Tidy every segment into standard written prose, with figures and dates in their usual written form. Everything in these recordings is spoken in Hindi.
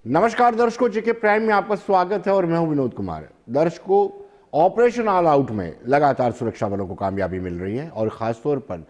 नमस्कार दर्शकों, जेके प्राइम में आपका स्वागत है और मैं हूं विनोद कुमार। दर्शकों, ऑपरेशन ऑल आउट में लगातार सुरक्षा बलों को कामयाबी मिल रही है और खासतौर पर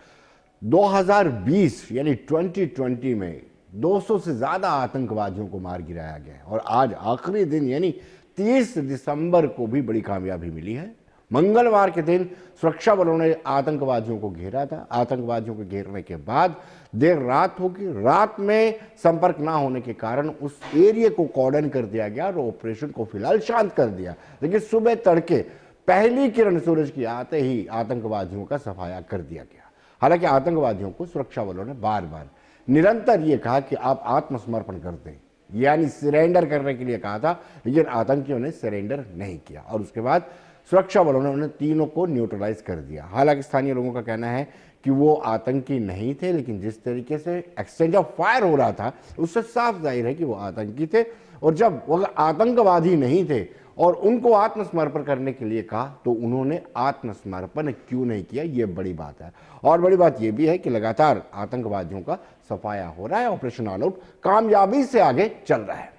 2020 यानी 2020 में 200 से ज्यादा आतंकवादियों को मार गिराया गया है और आज आखिरी दिन यानी 30 दिसंबर को भी बड़ी कामयाबी मिली है। मंगलवार के दिन सुरक्षा बलों ने आतंकवादियों को घेरा था। आतंकवादियों को घेरने के बाद देर रात होगी, रात में संपर्क ना होने के कारण उस एरिया को कॉर्डन कर दिया गया और ऑपरेशन को फिलहाल शांत कर दिया। लेकिन सुबह तड़के पहली किरण सूरज की आते ही आतंकवादियों का सफाया कर दिया गया। हालांकि आतंकवादियों को सुरक्षा बलों ने बार बार निरंतर ये कहा कि आप आत्मसमर्पण कर दें, यानी सरेंडर करने के लिए कहा था, लेकिन आतंकियों ने सरेंडर नहीं किया और उसके बाद सुरक्षा बलों ने उन्हें तीनों को न्यूट्रलाइज कर दिया। हालांकि स्थानीय लोगों का कहना है कि वो आतंकी नहीं थे, लेकिन जिस तरीके से एक्सचेंज ऑफ फायर हो रहा था उससे साफ जाहिर है कि वो आतंकी थे। और जब वो आतंकवादी नहीं थे और उनको आत्मसमर्पण करने के लिए कहा तो उन्होंने आत्मसमर्पण क्यों नहीं किया, ये बड़ी बात है। और बड़ी बात यह भी है कि लगातार आतंकवादियों का सफाया हो रहा है। ऑपरेशन ऑल आउट कामयाबी से आगे चल रहा है।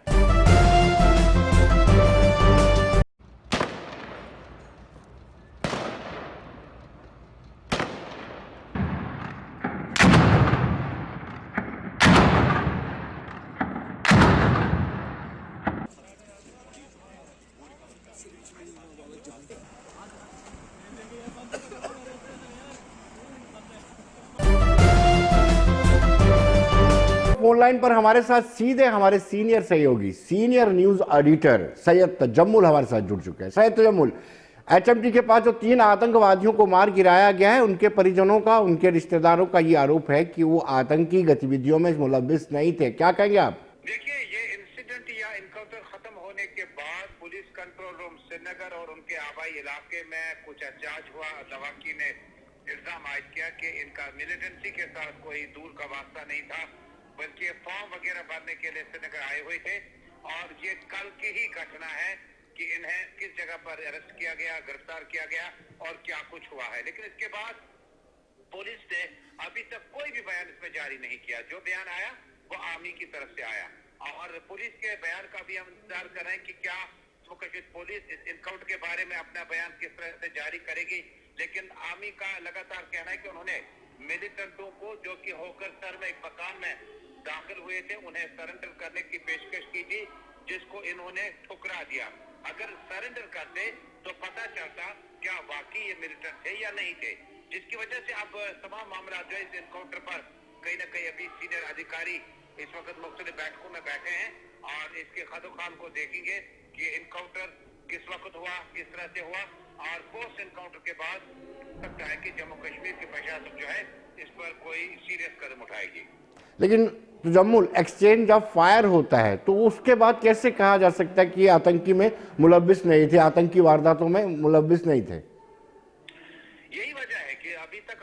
फोन लाइन पर हमारे साथ सीधे हमारे सीनियर सहयोगी, senior news editor Syed Tajammul हमारे साथ जुड़ चुके हैं। सैयद तजम्मुल, एचएमटी के पास जो 3 आतंकवादियों को मार गिराया गया है, उनके परिजनों का, उनके रिश्तेदारों का ये आरोप है कि वो आतंकी गतिविधियों में मुलव्विस नहीं थे। क्या कहेंगे आप? देखिए, ये इंसिडेंट या इनकाउंटर खत्म होने के बाद पुलिस कंट्रोल रूम श्रीनगर और उनके आबाई इलाके में कुछ एहतजाज हुआ। लवाकी ने इल्जाम आयद किया कि इनका मिलिटेंसी के साथ कोई दूर का वास्ता नहीं था, बल्कि फॉर्म वगैरह भरने के लिए श्रीनगर आए हुए थे। और ये कल की ही घटना है कि इन्हें किस जगह पर अरेस्ट किया गया, गिरफ्तार किया गया और क्या कुछ हुआ है। लेकिन इसके बाद पुलिस ने अभी तक कोई भी बयान इसमें जारी नहीं किया। जो बयान आया वो आर्मी की तरफ से आया और पुलिस के बयान का भी हम इंतजार कर रहे हैं कि क्या पुलिस इस इनकाउंटर के बारे में अपना बयान किस तरह से जारी करेगी। लेकिन आर्मी का लगातार कहना है कि उन्होंने मिलिटेंटों को, जो कि होकर सर में एक मकान में दाखिल हुए थे, उन्हें सरेंडर करने की पेशकश की थी, जिसको इन्होंने ठुकरा दिया। अगर सरेंडर करते तो पता चलता क्या वाकई ये मिलिटेंट थे या नहीं थे, जिसकी वजह से अब तमाम मामला जो है इस एनकाउंटर पर कहीं ना कहीं अभी सीनियर अधिकारी इस वक्त मुख्तलिफ बैठकों में बैठे हैं और इसके खदोखान को देखेंगे कि इनकाउंटर किस वक्त हुआ, किस तरह से हुआ और पोस्ट इनकाउंटर के बाद लगता है कि जम्मू कश्मीर की प्रशासन जो है इस पर कोई सीरियस कदम उठाएगी। लेकिन तजम्मुल, एक्सचेंज ऑफ फायर होता है तो उसके बाद कैसे कहा जा सकता है कि आतंकी में मुलव्विस नहीं थे, आतंकी वारदातों में मुलव्विस नहीं थे? यही वजह है कि अभी तक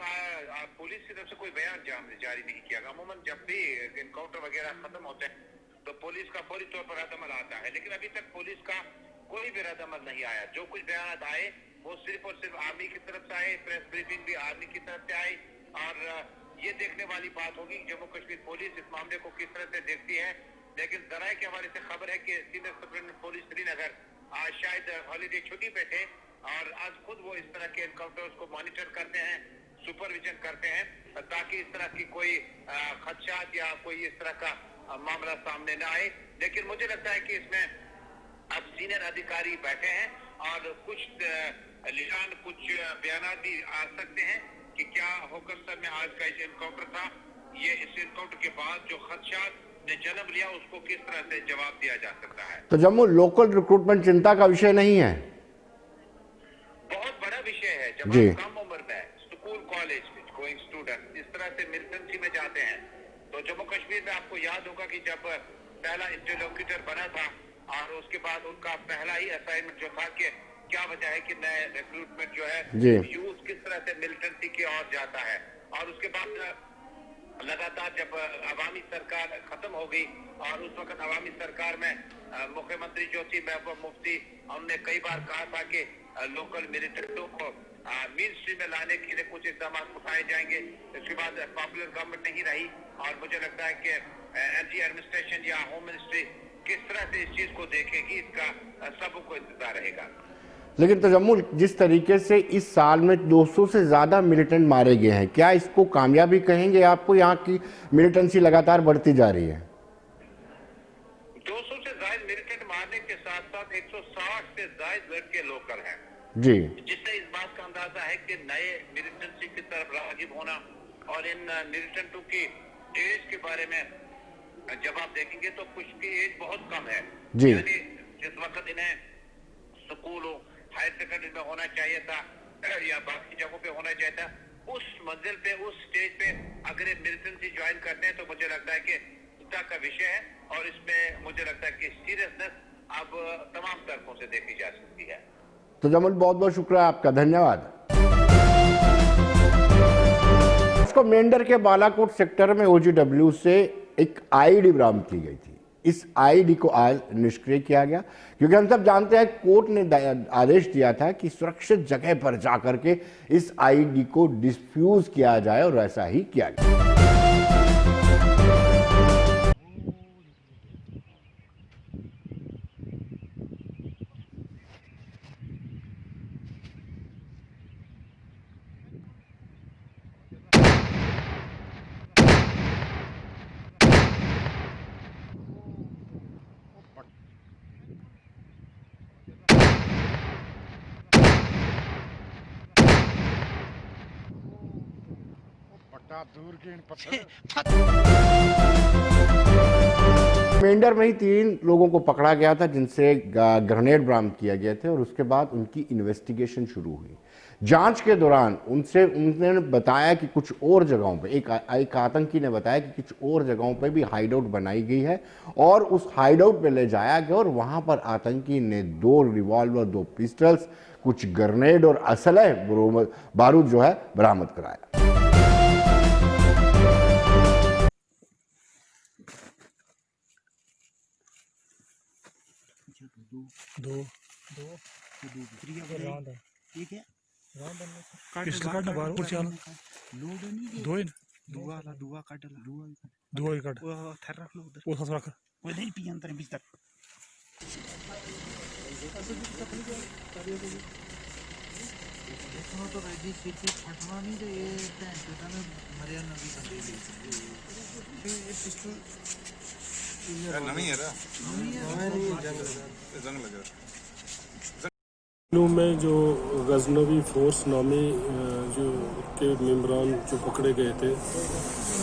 पुलिस की तरफ से कोई बयान जारी नहीं किया गया। अमूमन जब भी इनकाउंटर वगैरह खत्म होते हैं तो पुलिस का फौरी तौर पर रद्दअमल आता है, लेकिन अभी तक पुलिस का कोई भी रद्दअमल नहीं आया। जो कुछ बयान आए वो सिर्फ और सिर्फ आर्मी की तरफ से आए, प्रेस ब्रीफिंग भी आर्मी की तरफ से आई। और ये देखने वाली बात होगी कि जम्मू कश्मीर पुलिस इस मामले को किस तरह से देखती है। लेकिन जराये के हवाले से खबर है कि सीनियर सुप्रीटेंडेंट पुलिस श्रीनगर आज शायद हॉलीडे छुट्टी पे थे और आज खुद वो इस तरह के एनकाउंटर्स को मॉनिटर करते हैं, सुपरविजन करते हैं, ताकि इस तरह की कोई खदशात या कोई इस तरह का मामला सामने न आए। लेकिन मुझे लगता है कि इसमें अब सीनियर अधिकारी बैठे हैं और कुछ लिहान, कुछ बयान भी आ सकते हैं कि क्या होकर सर में आज का एनकाउंटर था, ये इस एनकाउंटर के बाद जो खदशात ने जन्म लिया उसको किस तरह से जवाब दिया जा सकता है। तो जम्मू लोकल रिक्रूटमेंट चिंता का विषय नहीं है? बहुत बड़ा विषय है। जब आप कम उम्र में स्कूल, कॉलेज गोइंग स्टूडेंट इस तरह से मिलिटेंसी में जाते हैं तो जम्मू कश्मीर में आपको याद होगा कि जब पहला इंटरलोक्यूटर बना था और उसके बाद उनका पहला ही असाइनमेंट जो था कि क्या वजह है कि नए रिक्रूटमेंट जो है यूथ किस तरह से मिलिटेंसी की ओर जाता है। और उसके बाद लगातार जब अवामी सरकार खत्म हो गई और उस वक्त अवामी सरकार में मुख्यमंत्री जो थी महबूबा मुफ्ती, उन्होंने कई बार कहा था कि लोकल मिलिटेंटों को मेन स्ट्रीम में लाने के लिए कुछ इकदाम उठाए जाएंगे। इसके बाद पॉपुलर गवर्नमेंट नहीं रही और मुझे लगता है कि एनजी एडमिनिस्ट्रेशन या होम मिनिस्ट्री किस तरह से इस चीज को देखेगी, इसका सबको इंतजार रहेगा। लेकिन तजम्मुल, जिस तरीके से इस साल में 200 से ज्यादा मिलिटेंट मारे गए हैं, क्या इसको कामयाबी कहेंगे आपको? यहाँ की मिलिटेंसी लगातार बढ़ती जा रही है। 200 से ज्यादा मिलिटेंट मारने के साथ साथ 160 से ज्यादा लड़के लोकल हैं जी, जिससे इस बात का अंदाजा है कि नए मिलिटेंसी की तरफ रागिब होना। और इन मिलिटेंटों की एज के बारे में जब आप देखेंगे तो कुछ की एज बहुत कम है जी। यानी जिस वक्त इन्हें स्कूलों हायर सेकेंडरी में होना चाहिए था या बाकी जगहों पे होना चाहिए था, उस मंजिल पे उस स्टेज पे अगर ये मिलिटेंसी ज्वाइन करते हैं तो मुझे लगता है कि चिंता का विषय है। और इसमें मुझे लगता है कि सीरियसनेस अब तमाम तरफों से देखी जा सकती है। तो जमल, बहुत बहुत शुक्रिया आपका, धन्यवाद। इसको मेंढर के बालाकोट सेक्टर में OGW से एक आईडी बरामद की गई थी। इस आईडी को आज निष्क्रिय किया गया, क्योंकि हम सब जानते हैं कोर्ट ने आदेश दिया था कि सुरक्षित जगह पर जाकर के इस आईडी को डिफ्यूज किया जाए, और ऐसा ही किया गया। मेंढर में ही 3 लोगों को पकड़ा गया था जिनसे ग्रेनेड बरामद किया गए थे, और उसके बाद उनकी इन्वेस्टिगेशन शुरू हुई। जांच के दौरान उन्होंने बताया कि कुछ और जगहों पे एक आतंकी ने बताया कि कुछ और जगहों पे भी हाइड आउट बनाई गई है, और उस हाइड आउट पे ले जाया गया, और वहां पर आतंकी ने 2 रिवॉल्वर, 2 पिस्टल्स, कुछ ग्रेनेड और असलह बारूद जो है बरामद कराया। दो ठीक है पिस्टल काटना बाहर ऊपर चल दो इन दुआ काट दुआ ही काट वो थर रख लो उधर वो थर रख वो नहीं पी अंदर भीतर तो रेडी सीटी फटना नहीं तो ये टेंशन में मरिया नबी बंदे ये पिस्टल नवी है जंग लगा में जो गजनवी फोर्स नामी जो के मेंबरान जो पकड़े गए थे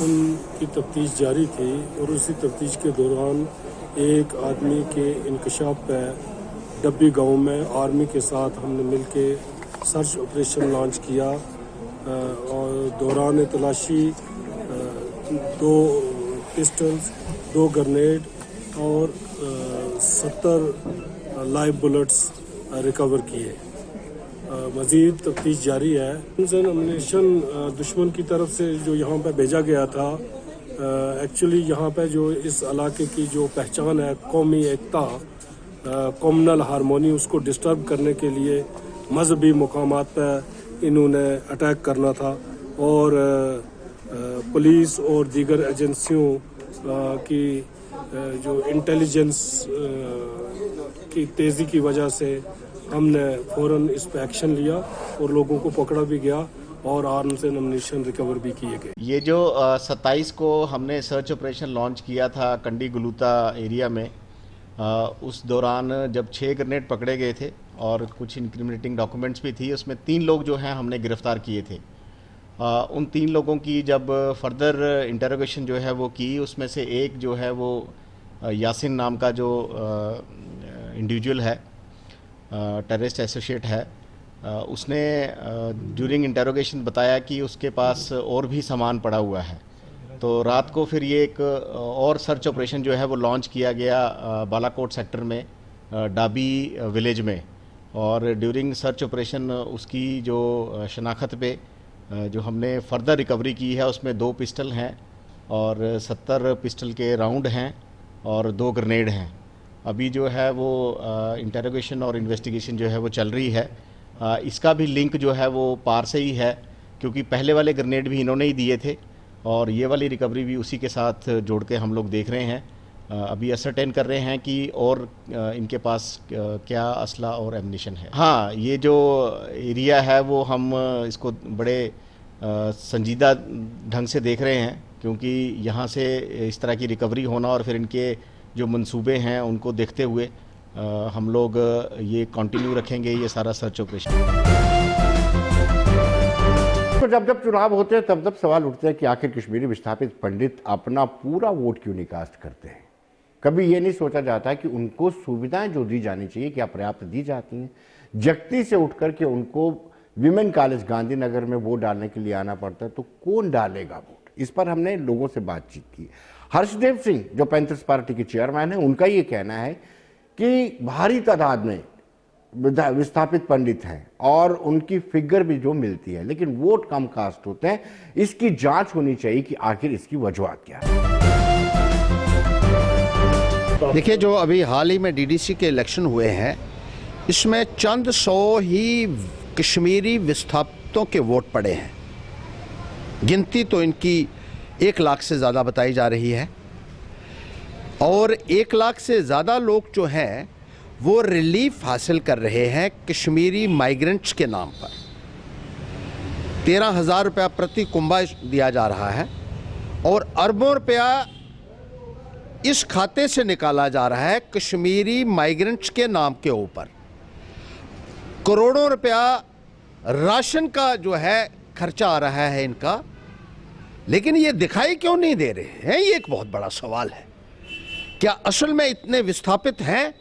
उनकी तफ्तीश जारी थी, और उसी तफ्तीश के दौरान एक आदमी के इंकशाफ पे डब्बी गांव में आर्मी के साथ हमने मिलके सर्च ऑपरेशन लॉन्च किया, और दौरान तलाशी 2 पिस्टल्स, 2 ग्रेनेड और 70 लाइव बुलेट्स रिकवर किए। मज़ीद तफ्तीश जारी है। एमिनेशन दुश्मन की तरफ से जो यहाँ पे भेजा गया था, एक्चुअली यहाँ पे जो इस इलाके की जो पहचान है, कौमी एकता, कॉम्युनल हारमोनी, उसको डिस्टर्ब करने के लिए मजहबी मकामात पे इन्होंने अटैक करना था, और पुलिस और दीगर एजेंसियों की जो इंटेलिजेंस की तेज़ी की वजह से हमने फ़ौरन इस पर एक्शन लिया और लोगों को पकड़ा भी गया और आर्म्स एंड एम्युनिशन रिकवर भी किए गए। ये जो 27 को हमने सर्च ऑपरेशन लॉन्च किया था कंडी गुलूता एरिया में, उस दौरान जब 6 ग्रेनेड पकड़े गए थे और कुछ इंक्रिमिनेटिंग डॉक्यूमेंट्स भी थी, उसमें 3 लोग जो हैं हमने गिरफ़्तार किए थे। उन 3 लोगों की जब फर्दर इंटरोगेशन जो है वो की, उसमें से एक जो है वो यासिन नाम का जो इंडिविजुअल है, टेररिस्ट एसोसिएट है, उसने ड्यूरिंग इंटरोगेशन बताया कि उसके पास और भी सामान पड़ा हुआ है। तो रात को फिर ये एक और सर्च ऑपरेशन जो है वो लॉन्च किया गया बालाकोट सेक्टर में डाबी विलेज में, और ड्यूरिंग सर्च ऑपरेशन उसकी जो शनाख्त पे जो हमने फर्दर रिकवरी की है, उसमें 2 पिस्टल हैं और 70 पिस्टल के राउंड हैं और 2 ग्रेनेड हैं। अभी जो है वो इंटरोगेशन और इन्वेस्टिगेशन जो है वो चल रही है। इसका भी लिंक जो है वो पार से ही है, क्योंकि पहले वाले ग्रेनेड भी इन्होंने ही दिए थे और ये वाली रिकवरी भी उसी के साथ जोड़ के हम लोग देख रहे हैं। अभी असरटेन कर रहे हैं कि और इनके पास क्या असला और एमनिशन है। हाँ, ये जो एरिया है वो हम इसको बड़े संजीदा ढंग से देख रहे हैं, क्योंकि यहाँ से इस तरह की रिकवरी होना और फिर इनके जो मंसूबे हैं उनको देखते हुए हम लोग ये कंटिन्यू रखेंगे ये सारा सर्च ऑपरेशन। तो जब जब चुनाव होते हैं तब तब सवाल उठते हैं कि आखिर कश्मीरी विस्थापित पंडित अपना पूरा वोट क्यों नहीं कास्ट करते हैं। कभी ये नहीं सोचा जाता कि उनको सुविधाएं जो दी जानी चाहिए क्या पर्याप्त दी जाती हैं। जगती से उठ करके उनको विमेन कॉलेज गांधीनगर में वोट डालने के लिए आना पड़ता है, तो कौन डालेगा वोट। इस पर हमने लोगों से बातचीत की। हर्षदेव सिंह जो पैंथर्स पार्टी के चेयरमैन है, उनका ये कहना है कि भारी तादाद में विस्थापित पंडित हैं और उनकी फिगर भी जो मिलती है, लेकिन वोट कम कास्ट होते हैं। इसकी जांच होनी चाहिए कि आखिर इसकी वजूहत क्या है। देखिए, जो अभी हाल ही में डीडीसी के इलेक्शन हुए हैं, इसमें चंद सौ ही कश्मीरी विस्थापितों के वोट पड़े हैं। गिनती तो इनकी 1 लाख से ज़्यादा बताई जा रही है, और 1 लाख से ज़्यादा लोग जो हैं वो रिलीफ हासिल कर रहे हैं कश्मीरी माइग्रेंट्स के नाम पर। 13,000 रुपया प्रति कुंभा दिया जा रहा है और अरबों रुपया इस खाते से निकाला जा रहा है कश्मीरी माइग्रेंट्स के नाम के ऊपर। करोड़ों रुपया राशन का जो है खर्चा आ रहा है इनका, लेकिन ये दिखाई क्यों नहीं दे रहे हैं, ये एक बहुत बड़ा सवाल है। क्या असल में इतने विस्थापित हैं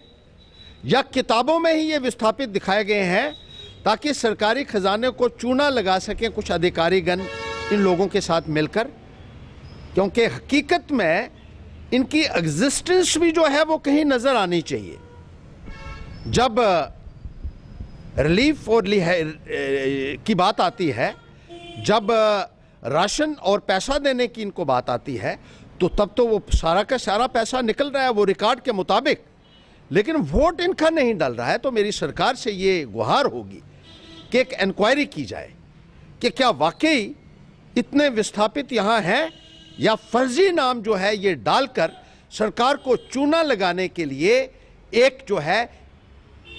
या किताबों में ही ये विस्थापित दिखाए गए हैं ताकि सरकारी खजाने को चूना लगा सकें कुछ अधिकारीगण इन लोगों के साथ मिलकर? क्योंकि हकीकत में इनकी एग्जिस्टेंस भी जो है वो कहीं नजर आनी चाहिए। जब रिलीफ और की बात आती है, जब राशन और पैसा देने की इनको बात आती है, तो तब तो वो सारा का सारा पैसा निकल रहा है वो रिकॉर्ड के मुताबिक, लेकिन वोट इनका नहीं डल रहा है। तो मेरी सरकार से ये गुहार होगी कि एक इंक्वायरी की जाए कि क्या वाकई इतने विस्थापित यहाँ हैं या फर्जी नाम जो है ये डालकर सरकार को चूना लगाने के लिए एक जो है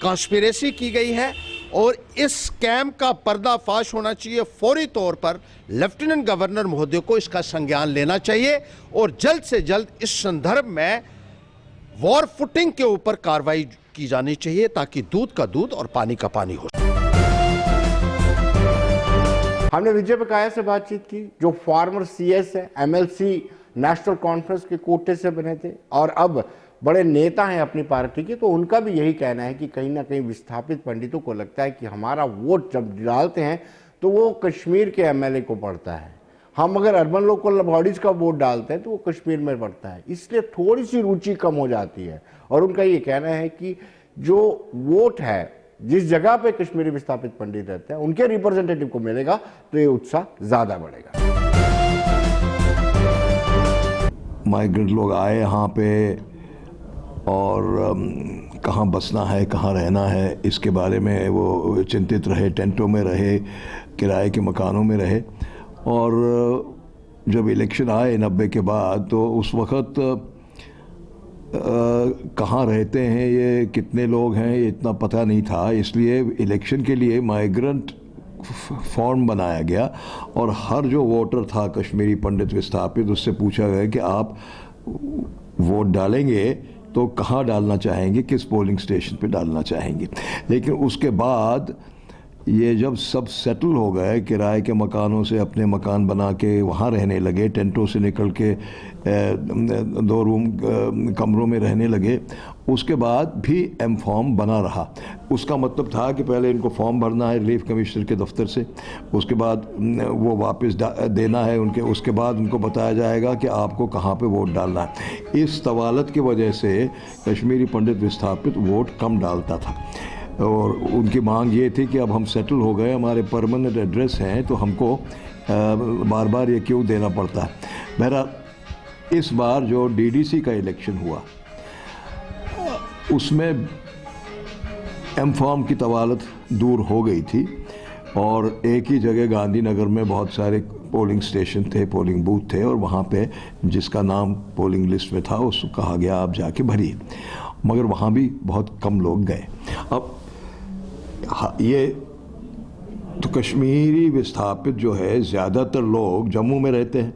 कॉन्स्पिरेसी की गई है। और इस स्कैम का पर्दाफाश होना चाहिए। फौरी तौर पर लेफ्टिनेंट गवर्नर महोदय को इसका संज्ञान लेना चाहिए और जल्द से जल्द इस संदर्भ में वॉर फुटिंग के ऊपर कार्रवाई की जानी चाहिए ताकि दूध का दूध और पानी का पानी हो। हमने विजय बकाया से बातचीत की, जो फॉर्मर CS है, MLC नेशनल कॉन्फ्रेंस के कोटे से बने थे और अब बड़े नेता हैं अपनी पार्टी के। तो उनका भी यही कहना है कि कहीं ना कहीं विस्थापित पंडितों को लगता है कि हमारा वोट जब डालते हैं तो वो कश्मीर के MLA को पड़ता है, हम अगर अर्बन लोकल बॉडीज का वोट डालते हैं तो वो कश्मीर में पड़ता है, इसलिए थोड़ी सी रुचि कम हो जाती है। और उनका ये कहना है कि जो वोट है जिस जगह पे कश्मीरी विस्थापित पंडित रहते हैं उनके रिप्रेजेंटेटिव को मिलेगा तो ये उत्साह ज्यादा बढ़ेगा। माइग्रेंट लोग आए यहाँ पे और कहाँ बसना है, कहाँ रहना है, इसके बारे में वो चिंतित रहे, टेंटों में रहे, किराए के मकानों में रहे। और जब इलेक्शन आए 90 के बाद, तो उस वक़्त कहाँ रहते हैं ये, कितने लोग हैं, ये इतना पता नहीं था। इसलिए इलेक्शन के लिए माइग्रेंट फॉर्म बनाया गया और हर जो वोटर था कश्मीरी पंडित विस्थापित, उससे पूछा गया कि आप वोट डालेंगे तो कहाँ डालना चाहेंगे, किस पोलिंग स्टेशन पे डालना चाहेंगे। लेकिन उसके बाद ये जब सब सेटल हो गए, किराए के मकानों से अपने मकान बना के वहाँ रहने लगे, टेंटों से निकल के 2 रूम कमरों में रहने लगे, उसके बाद भी एम फॉर्म बना रहा। उसका मतलब था कि पहले इनको फॉर्म भरना है रिलीफ कमिश्नर के दफ्तर से, उसके बाद वो वापस देना है उनके, उसके बाद उनको बताया जाएगा कि आपको कहाँ पे वोट डालना है। इस तवालत की वजह से कश्मीरी पंडित विस्थापित वोट कम डालता था और उनकी मांग ये थी कि अब हम सेटल हो गए, हमारे परमानेंट एड्रेस हैं, तो हमको बार बार ये क्यों देना पड़ता है। बहरहाल इस बार जो डीडीसी का इलेक्शन हुआ उसमें एम फॉर्म की तवालत दूर हो गई थी और एक ही जगह गांधीनगर में बहुत सारे पोलिंग स्टेशन थे, पोलिंग बूथ थे, और वहाँ पे जिसका नाम पोलिंग लिस्ट में था उसको कहा गया आप जाके भरिए, मगर वहाँ भी बहुत कम लोग गए। अब ये तो कश्मीरी विस्थापित जो है ज़्यादातर लोग जम्मू में रहते हैं,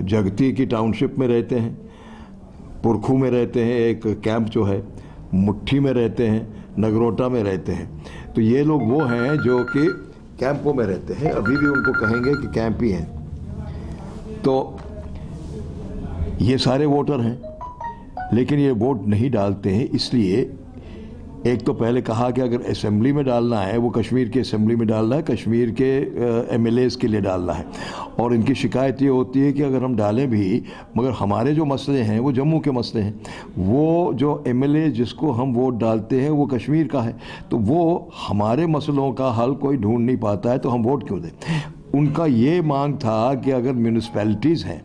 जगती की टाउनशिप में रहते हैं, पुरखू में रहते हैं, एक कैंप जो है मुट्ठी में रहते हैं, नगरोटा में रहते हैं। तो ये लोग वो हैं जो कि कैंपों में रहते हैं, अभी भी उनको कहेंगे कि कैंप ही हैं। तो ये सारे वोटर हैं, लेकिन ये वोट नहीं डालते हैं। इसलिए एक तो पहले कहा कि अगर असेंबली में डालना है वो कश्मीर के असेंबली में डालना है, कश्मीर के एमएलएज के लिए डालना है। और इनकी शिकायत ये होती है कि अगर हम डालें भी, मगर हमारे जो मसले हैं वो जम्मू के मसले हैं, वो जो एमएलए जिसको हम वोट डालते हैं वो कश्मीर का है, तो वो हमारे मसलों का हल कोई ढूंढ नहीं पाता है, तो हम वोट क्यों दें। उनका ये मांग था कि अगर म्यूनिसपैलिटीज़ हैं,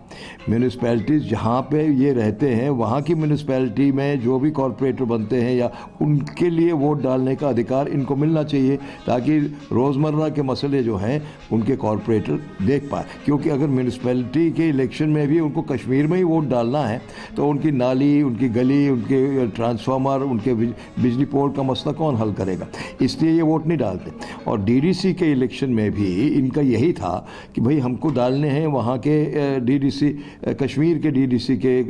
म्यूनिसपैलिटीज़ जहाँ पे ये रहते हैं वहाँ की म्यूनिसपैलिटी में जो भी कॉरपोरेटर बनते हैं या उनके लिए वोट डालने का अधिकार इनको मिलना चाहिए, ताकि रोज़मर्रा के मसले जो हैं उनके कॉरपोरेटर देख पाए। क्योंकि अगर म्यूनिसपैलिटी के इलेक्शन में भी उनको कश्मीर में ही वोट डालना है तो उनकी नाली, उनकी गली, उनके ट्रांसफार्मर, उनके बिजली पोल का मसला कौन हल करेगा, इसलिए ये वोट नहीं डालते। और डीडीसी के इलेक्शन में भी इनका यही था कि भाई हमको डालने हैं वहाँ के डीडीसी, कश्मीर के डीडीसी के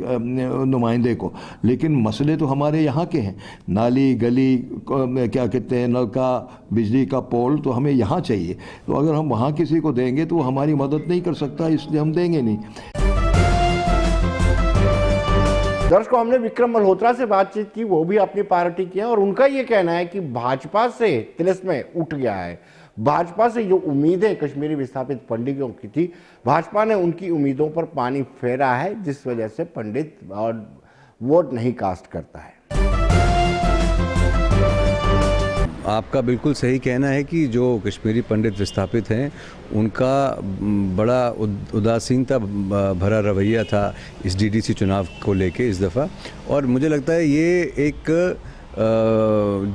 नुमाइंदे को, लेकिन मसले तो हमारे यहाँ के हैं, नाली, गली, क्या कहते हैं, नलका, बिजली का पोल तो हमें यहाँ चाहिए। तो अगर हम वहाँ किसी को देंगे तो वो हमारी मदद नहीं कर सकता, इसलिए हम देंगे नहीं। दर्शकों, हमने विक्रम मल्होत्रा से बातचीत की, वो भी अपनी पार्टी की है और उनका ये कहना है कि भाजपा से तिलिस्म उठ गया है। भाजपा से जो उम्मीदें कश्मीरी विस्थापित पंडितों की थी, भाजपा ने उनकी उम्मीदों पर पानी फेरा है, जिस वजह से पंडित और वोट नहीं कास्ट करता है। आपका बिल्कुल सही कहना है कि जो कश्मीरी पंडित विस्थापित हैं उनका बड़ा उदासीनता भरा रवैया था इस डीडीसी चुनाव को लेके इस दफ़ा, और मुझे लगता है ये एक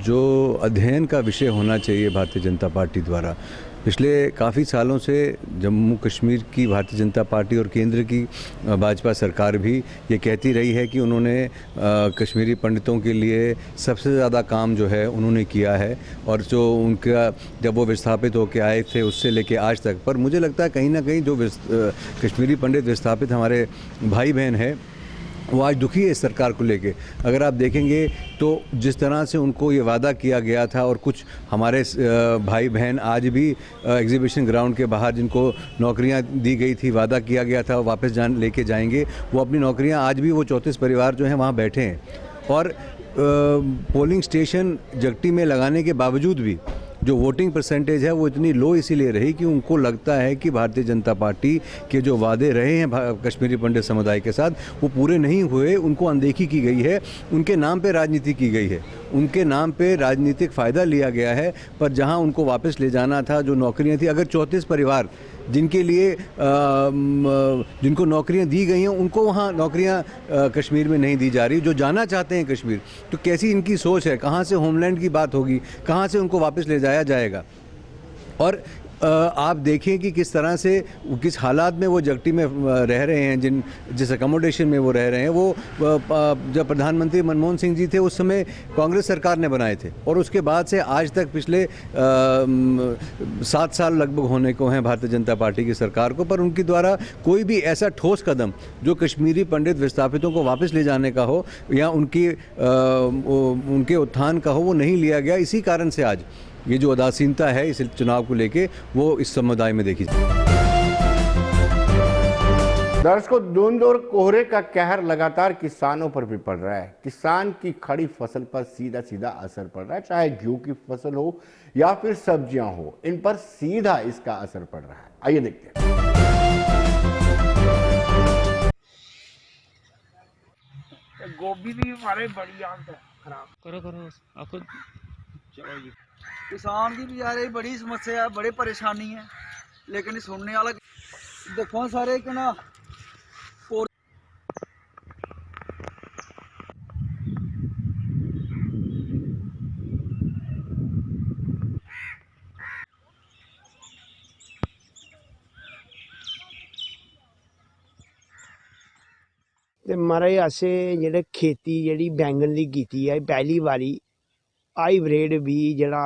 जो अध्ययन का विषय होना चाहिए भारतीय जनता पार्टी द्वारा। पिछले काफ़ी सालों से जम्मू कश्मीर की भारतीय जनता पार्टी और केंद्र की भाजपा सरकार भी ये कहती रही है कि उन्होंने कश्मीरी पंडितों के लिए सबसे ज़्यादा काम जो है उन्होंने किया है, और जो उनका जब वो विस्थापित होकर आए थे उससे लेके आज तक। पर मुझे लगता है कहीं ना कहीं जो कश्मीरी पंडित विस्थापित हमारे भाई बहन है वो आज दुखी है इस सरकार को लेके। अगर आप देखेंगे तो जिस तरह से उनको ये वादा किया गया था, और कुछ हमारे भाई बहन आज भी एग्जीबिशन ग्राउंड के बाहर जिनको नौकरियां दी गई थी, वादा किया गया था वापस लेके जाएंगे, वो अपनी नौकरियां आज भी वो 34 परिवार जो हैं वहाँ बैठे हैं। और पोलिंग स्टेशन जगटी में लगाने के बावजूद भी जो वोटिंग परसेंटेज है वो इतनी लो इसीलिए रही कि उनको लगता है कि भारतीय जनता पार्टी के जो वादे रहे हैं कश्मीरी पंडित समुदाय के साथ वो पूरे नहीं हुए, उनको अनदेखी की गई है, उनके नाम पे राजनीति की गई है, उनके नाम पे राजनीतिक फ़ायदा लिया गया है। पर जहां उनको वापस ले जाना था, जो नौकरियां थी, अगर 34 परिवार जिनके लिए जिनको नौकरियां दी गई हैं उनको वहाँ नौकरियां कश्मीर में नहीं दी जा रही, जो जाना चाहते हैं कश्मीर, तो कैसी इनकी सोच है, कहाँ से होमलैंड की बात होगी, कहाँ से उनको वापस ले जाया जाएगा। और आप देखें कि किस तरह से, किस हालात में वो जगटी में रह रहे हैं, जिस अकोमोडेशन में वो रह रहे हैं, वो जब प्रधानमंत्री मनमोहन सिंह जी थे उस समय कांग्रेस सरकार ने बनाए थे, और उसके बाद से आज तक पिछले 7 साल लगभग होने को हैं भारतीय जनता पार्टी की सरकार को, पर उनके द्वारा कोई भी ऐसा ठोस कदम जो कश्मीरी पंडित विस्थापितों को वापस ले जाने का हो या उनके उत्थान का हो वो नहीं लिया गया। इसी कारण से आज ये जो उदासीनता है इस चुनाव को लेके वो इस समुदाय में देखी। दर्शकों, धुंध और कोहरे का कहर लगातार किसानों पर भी पड़ रहा है। किसान की खड़ी फसल पर सीधा सीधा असर पड़ रहा है, चाहे गेहूं की फसल हो या फिर सब्जियां हो, इन पर सीधा इसका असर पड़ रहा है। आइए देखते हैं। गोभी भी हमारे बड़ी हालत है खराब। करो आपको किसान की बेचारे बड़ी समस्या है, बड़ी परेशानी है, लेकिन सुनने वाला देखो सारे कि ना ਤੇ महाराज असें जेह्ड़े खेती जेह्ड़ी बैंगन दी कीती है पहली बारी हाईब्रिड बी जेह्ड़ा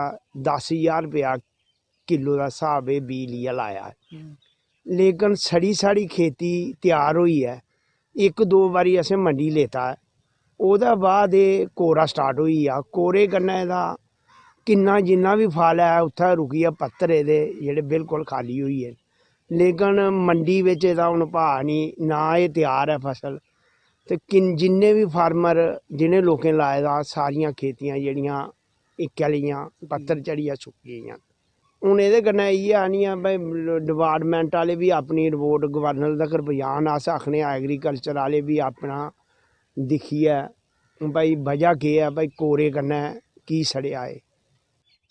10,000 रुपया किलो दा स्हाब है बी लिया लाया है। लेकिन साड़ी खेती तैयार होई है, एक दो बारी असें मंडी लेता है, ओह्दे बाद एह् कोरा स्टार्ट होई गेआ। कोरे कन्नै एह्दा किन्ना जिन्ना भी फल है उत्थै रुकियै पत्तर एह्दे जेह्ड़े बिल्कुल खाली होई गे। लेकिन मंडी बिच एह्दा हून भाऽ निं, ना एह् त्यार है फसल। ते जिन्ने भी फार्मर जिनें लोकें लाए दा सारियां खेतियां जेह्ड़ियां इक्कै लेइयां पत्तर चढ़ियै सुक्की गेइयां। हून एह्दे कन्नै इ'यै आनियां भाई डिपार्टमेंट आह्ले बी अपनी रिपोर्ट गवर्नर तक्कर पजान। अस आखने एग्रीकल्चर आह्ले बी अपना दिक्खियै भाई वजह केह् है, भाई कोरे कन्नै की सड़ेआ एह्।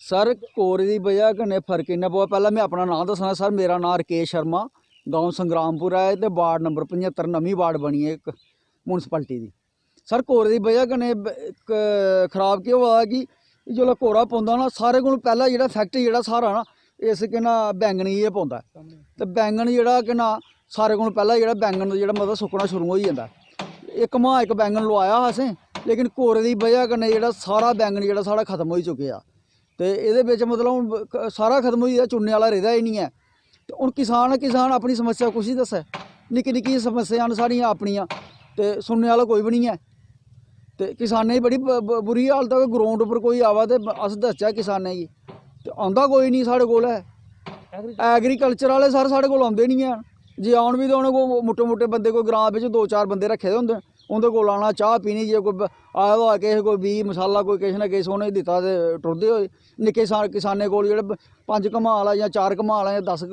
सर कोरे की वजह कन्नै फर्क इन्ना पवा। पहले मैं अपना नाम दसना सर, मेरा नाम राकेश शर्मा, गांव संग्रामपुर है ते वार्ड नंबर 75 नवीं वार्ड बनी है एक म्यूनसिपैलिटी दी। सर कोरे की वजह कन्नै खराब केह् होआ कि जिसलै कोरा पौंदा ना सारे कोला पैह्ला जेह्ड़ा फैक्ट जेह्ड़ा सारा ना इस केह् नां बैंगन गी पौंदा है। ते बैंगन जेह्ड़ा केह् नां सारे कोला पैह्ला जेह्ड़ा बैंगन जेह्ड़ा मतलब सुक्कना शुरू होई जंदा। इक माह इक बैंगन लोआया असें, लेकिन कोरे की वजह कन्नै जेह्ड़ा सारा बैंगन जेह्ड़ा साढ़ा खत्म होई चुकेआ। ते एह्दे बिच मतलब हून सारा खत्म होई गेदा, चुनने आह्ला रेह्दा ही निं है। ते हून किसान अपनी समस्या कुछ ही दस्सै। निक्की निक्की समस्यां न साढ़ियां अपनियां, ते सुनने आह्ला कोई भी निं है। ते किसानें दी बड़ी बुरी हालत है। ग्राउंड उप्पर कोई आवा ते अस दसचै किसानें गी, ते आंदा कोई नहीं साढ़े कोल है। एग्रीकल्चर आह्ले सर साढ़े कोल आंदे नहीं हैन। जे आन भी ते उ'नें कोई मुट्टे मुट्टे बंदे कोई ग्रां बिच 2-4 बंदे रक्खे दे होंदे, उं'दे कोल आना चाह् पीनी, जे कोई आया दा होऐ किश कोई बीऽ मसाला कोई किश ना किश उ'नें दित्ता ते टुरदे होए। निक्के किसानें कोल जेह्ड़े 5 कमाल जां 4 कमाल जां 10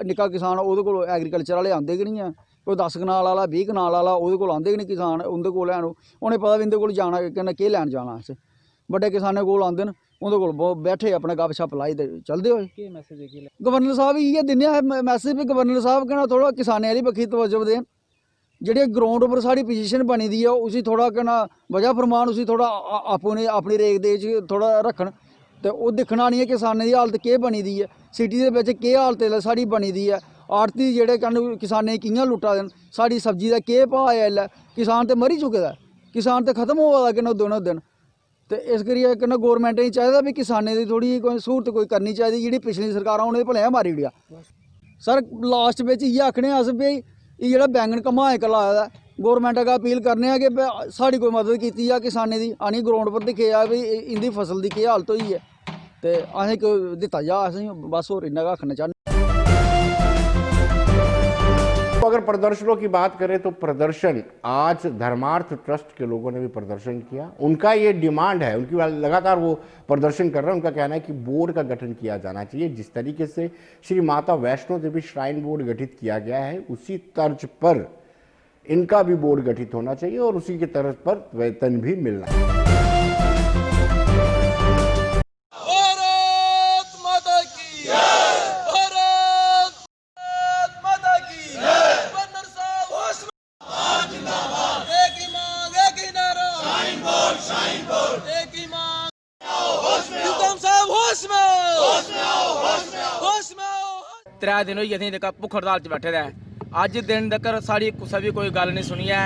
निक्का किसान ओह्दे कोल एग्रीकल्चर आह्ले आंदे गै नहीं हैन। कोई 10 कनाल आह्ला 20 कनाल आह्ला ओह्दे कोल आंदे गै नहीं किसान, उं'दे कोल हैन उ'नें पता भी इं'दे कोल जाना कन्नै केह् लैन जाना असें। बड्डे किसानें कोल आंदे न, उं'दे कोल बैठे अपने गप शप लाई ते चलदे होए। गवर्नर साहब इ'यै दिन्ने आं मैसेज भी, गवर्नर साहब केह् नां थोड़ा किसानें आह्ली बक्खी तवज्जो देन। जेह्ड़े ग्राउंड उप्पर साढ़ी पोजीशन बनी दी है उसी थोड़ा केह् नां वजह फरमान, उसी थोड़ा अपनी रेख दे च थोड़ा रक्खन। ते ओह् दिक्खना नहीं है किसानें दी हालत केह् बनी दी है, सिटी दे बिच केह् हालत साढ़ी बनी दी है, आड़ती जेह्ड़े कन्न किसानें गी कि'यां लुट्टा दे न, साढ़ी सब्जी दा केह् भाऽ ऐ इसलै। किसान ते मरी चुके दा ऐ, किसान ते खत्म होआ दा किन्ने दिनों दिन। ते इस करियै कन्नै गौरमेंट गी चाहिदा भी किसानें दी थोड़ी कोई स्हूलत कोई करनी चाहिदी। जेह्ड़ी पिछली सरकारां उ'नें भलेआं मारी ओड़ेआ। सर लास्ट बिच इ'यै आखने अस भी एह् जेह्ड़ा बैंगन घमा इक लाए दा गौरमेंट अग्गें अपील करने आं कि साढ़ी कोई मदद कीती जा किसानें दी, आनी ग्राउंड पर दिक्खे जा भी इं'दी फसल दी केह् हालत होई है, ते असें कोई दित्ता जा असें, बस होर इन्ना गै आखना चाह्न्ने। अगर प्रदर्शनों की बात करें तो प्रदर्शन आज धर्मार्थ ट्रस्ट के लोगों ने भी प्रदर्शन किया। उनका ये डिमांड है, उनकी लगातार वो प्रदर्शन कर रहे हैं। उनका कहना है कि बोर्ड का गठन किया जाना चाहिए। जिस तरीके से श्री माता वैष्णो देवी श्राइन बोर्ड गठित किया गया है उसी तर्ज पर इनका भी बोर्ड गठित होना चाहिए और उसी के तर्ज पर वेतन भी मिलना चाहिए। त्रै दिन होई गे असें भुक्ख हड़ताल च बैठे दे। अज्ज दिन तक्कर साढ़ी कुसै भी कोई गल नहीं सुनी है।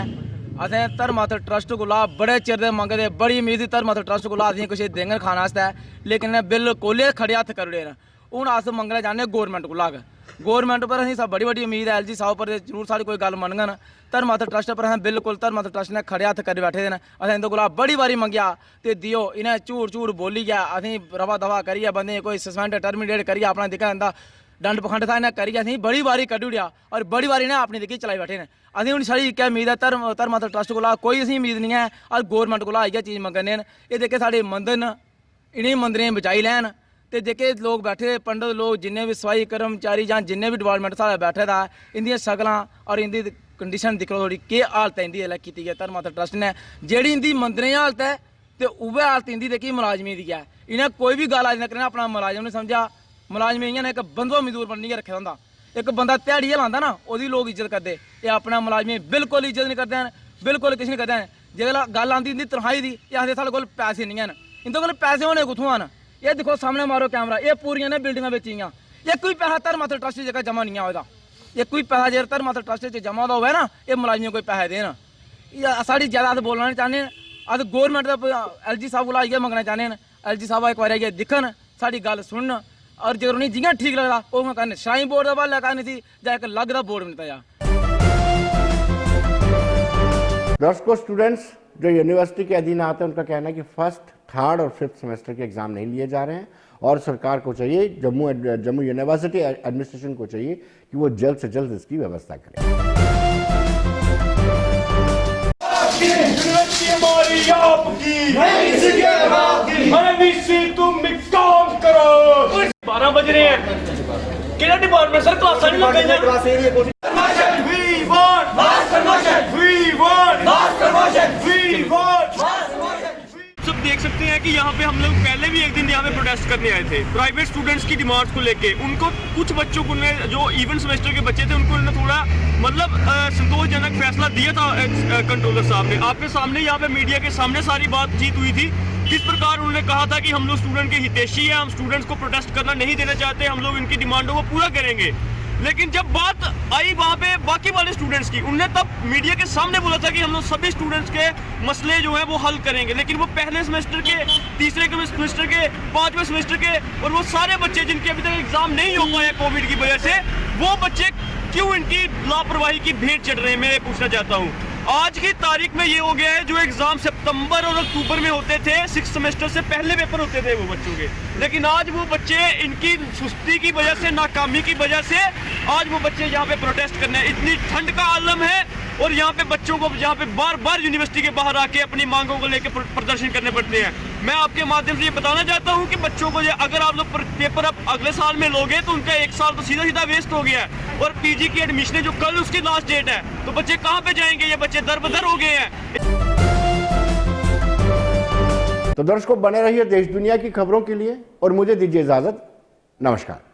असें धर्मार्थ ट्रस्ट कोला बड़े चिर दे मंगदे, बड़ी उम्मीद धर्मार्थ ट्रस्ट कोला असें कुछ देङन खाने आस्तै, लेकिन बिल्कुल खड़े हत्थ करी ओड़े न। हून अस मंगना चाहन्ने गौरमेंट कोला गै, गौरमेंट पर असें बड़ी बड़ी उम्मीद है। LG साहब पर जरूर साढ़ी कोई गल मनङन। धर्मार्थ ट्रस्ट पर असें बिल्कुल धर्मार्थ ट्रस्ट ने खड़े हत्थ करी बैठे दे न। असें इंदे कोला बड़ी बारी मंगेआ ते दियो, इ'नें झूठ बोलियै असें रवा दवा करियै बंदे कोई सस्पेंड टर्मिनेट करियै अपना दिक्खा इंदा डंड पखंड था इन्हें करियै असें बड़ी बारी कड्ढी ओड़ेआ और बड़ी बारी इन्हें अपनी दिक्खी चलाई बैठे न। असें हून साढ़ी इक्कै उम्मीद है धर्मार्थ ट्रस्ट कोला, कोई असें उम्मीद नहीं है। अस गौरमेंट कोला इ'यै चीज़ मंगने न, एह् जेह्के साढ़े मंदर न इ'नें मंदरें बचाई लैन। ते जेह्के लोग बैठे पंडित लोग जिन्ने भी सफाई कर्मचारी जां जिन्ने भी डिपार्टमेंट साढ़ा बैठे दा इंदियां शकलां और इंदी कंडीशन दिक्खो थोड़ी केह् हालत है इंदी जेल्लै कीती है धर्मार्थ ट्रस्ट ने। जेह्ड़ी इंदी मंदरें हालत है ते उ'ऐ हालत इंदी जेह्की मुलाजमें दी है। इ'नें कोई भी गल्ल अज्ज तक अपना मुलाजम नहीं समझा। मुलाजमें इ'यां ने इक बंधुआ मजदूर बनियै रक्खे दा होंदा। इक बंदा ध्याड़ियै लांदा ना ओह्दी लोग इज्जत करदे, एह् अपना मुलाजमें बिल्कुल इज्जत नहीं करदे हैन, बिल्कुल किश नहीं करदे हैन। जेल्लै गल्ल आंदी इंदी तनखाही दी, एह् आखदे साढ़े कोल पैसे नहीं हैन। इंदे कोल पैसे होने कुत्थुआं न? एह् दिक्खो सामने मारो कैमरा, एह् पूरियां ने बिल्डिंगां बेचियां। इक बी पैसा धर्मार्थ ट्रस्ट जेह्का जमा नहीं होए दा, इक बी पैसा जेकर धर्मार्थ ट्रस्ट च जमा होए ना, एह् मुलाजमें कोई पैसे देन। साड़ी ज्यादा बोलना चाहने अस गौरमेंट LG साहब को इयै मंगना चाहने LG साहब एक बार आइयै दिक्खन साड़ी गल सुनन और जो उन्हें जियां ठीक लगदा उवें करन श्राइन बोर्ड दा हवाला करनी सी जां इक अलग दा बोर्ड बनता जा। दर्शकों, स्टूडेंट्स जो यूनिवर्सिटी के अधीन आते हैं उनका कहना है कि फर्स्ट, थर्ड और फिफ्थ सेमेस्टर के एग्जाम नहीं लिए जा रहे हैं और सरकार को चाहिए, जम्मू यूनिवर्सिटी एडमिनिस्ट्रेशन को चाहिए कि वो जल्द से जल्द इसकी व्यवस्था करें। तुम काम करो 12 बज रहे हैं केड़ा डिपार्टमेंट सर क्लास नहीं लग गई सब देख सकते हैं कि यहाँ पे हम लोग पहले भी एक दिन यहाँ पे प्रोटेस्ट करने आए थे प्राइवेट स्टूडेंट्स की डिमांड्स को लेके। उनको कुछ बच्चों को जो इवन सेमेस्टर के बच्चे थे उनको उन्होंने थोड़ा मतलब संतोषजनक फैसला दिया था कंट्रोलर साहब ने। आपके सामने यहाँ पे मीडिया के सामने सारी बातचीत हुई थी किस प्रकार उन्होंने कहा था कि हम लोग स्टूडेंट के हितैषी हैं, हम स्टूडेंट्स को प्रोटेस्ट करना नहीं देना चाहते, हम लोग इनकी डिमांडों को पूरा करेंगे। लेकिन जब बात आई वहाँ पे बाकी वाले स्टूडेंट्स की, उनने तब मीडिया के सामने बोला था कि हम लोग सभी स्टूडेंट्स के मसले जो हैं वो हल करेंगे। लेकिन वो पहले सेमेस्टर के, तीसरे सेमेस्टर के, 5वें सेमेस्टर के और वो सारे बच्चे जिनके अभी तक एग्जाम नहीं हो पाए कोविड की वजह से, वो बच्चे क्यों इनकी लापरवाही की भेंट चढ़ रहे हैं, मैं पूछना चाहता हूँ। आज की तारीख में ये हो गया है जो एग्जाम सितंबर और अक्टूबर में होते थे, 6 सेमेस्टर से पहले पेपर होते थे वो बच्चों के, लेकिन आज वो बच्चे इनकी सुस्ती की वजह से, नाकामी की वजह से आज वो बच्चे यहाँ पे प्रोटेस्ट करने, इतनी ठंड का आलम है और यहाँ पे बच्चों को यहाँ पे बार बार यूनिवर्सिटी के बाहर आके अपनी मांगों को लेकर प्रदर्शन करने पड़ते हैं। मैं आपके माध्यम से ये बताना चाहता हूँ कि बच्चों को अगर आप लोग पेपर अब अगले साल में लोगे तो उनका 1 साल तो सीधा सीधा वेस्ट हो गया है। और पीजी की एडमिशन जो कल उसकी लास्ट डेट है, तो बच्चे कहाँ पे जाएंगे? ये बच्चे दर बदर हो गए हैं। तो दर्शकों, बने रहिए देश दुनिया की खबरों के लिए और मुझे दीजिए इजाजत। नमस्कार।